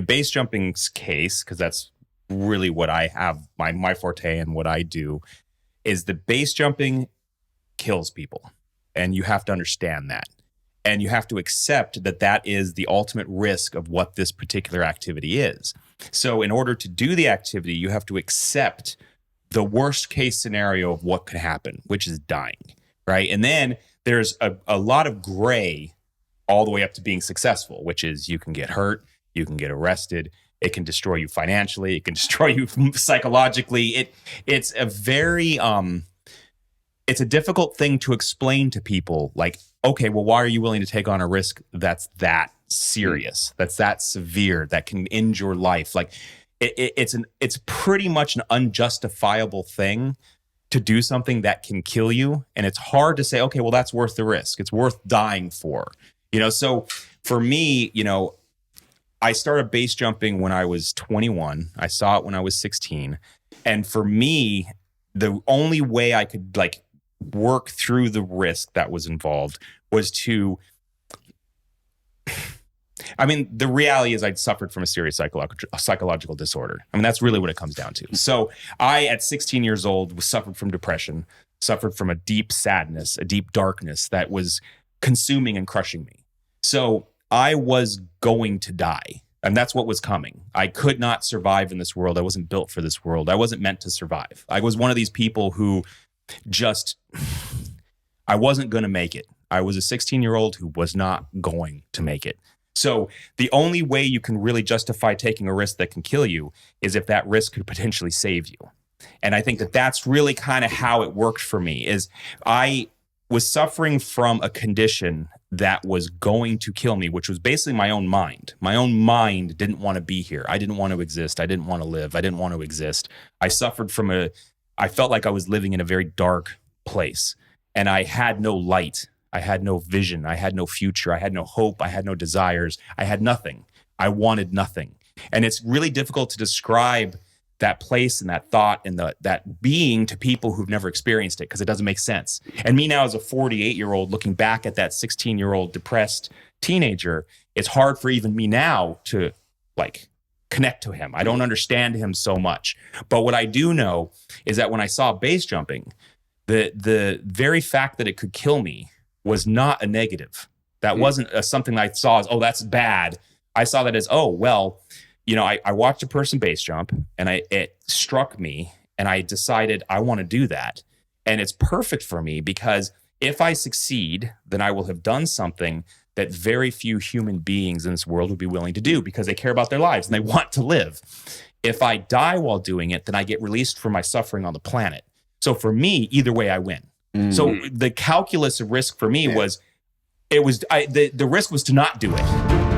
base jumping's case, because that's really what I have, my forte and what I do, is the base jumping kills people. And you have to understand that. And you have to accept that that is the ultimate risk of what this particular activity is. So in order to do the activity, you have to accept the worst case scenario of what could happen, which is dying, right? And then there's a lot of gray all the way up to being successful, which is you can get hurt, you can get arrested, it can destroy you financially, it can destroy you psychologically. It's a very it's a difficult thing to explain to people. Like, okay, well, why are you willing to take on a risk that's that serious, that's that severe, that can end your life? Like, it's pretty much an unjustifiable thing to do something that can kill you, and it's hard to say, okay, well, that's worth the risk. It's worth dying for. So for me, I started base jumping when I was 21. I saw it when I was 16. And for me, the only way I could work through the risk that was involved was to, the reality is I'd suffered from a serious psychological disorder. That's really what it comes down to. So I, at 16 years old, suffered from depression, suffered from a deep sadness, a deep darkness that was consuming and crushing me. So I was going to die, and that's what was coming. I could not survive in this world. I wasn't built for this world. I wasn't meant to survive. I was one of these people who I wasn't going to make it. I was a 16-year-old who was not going to make it. So the only way you can really justify taking a risk that can kill you is if that risk could potentially save you. And I think that that's really kind of how it worked for me. Is I was suffering from a condition that was going to kill me, which was basically my own mind. My own mind didn't want to be here. I didn't want to exist. I didn't want to live. I didn't want to exist. I suffered from I felt like I was living in a very dark place, and I had no light. I had no vision. I had no future. I had no hope. I had no desires. I had nothing. I wanted nothing. And it's really difficult to describe that place and that thought and that being to people who've never experienced it, because it doesn't make sense. And me now as a 48-year-old looking back at that 16-year-old depressed teenager, it's hard for even me now to connect to him. I don't understand him so much. But what I do know is that when I saw base jumping, the very fact that it could kill me was not a negative. That wasn't something I saw as, oh, that's bad. I saw that as, oh, well, I watched a person base jump, and it struck me, and I decided I want to do that. And it's perfect for me, because if I succeed, then I will have done something that very few human beings in this world would be willing to do, because they care about their lives and they want to live. If I die while doing it, then I get released from my suffering on the planet. So for me, either way, I win. So the calculus of risk for me was, the risk was to not do it.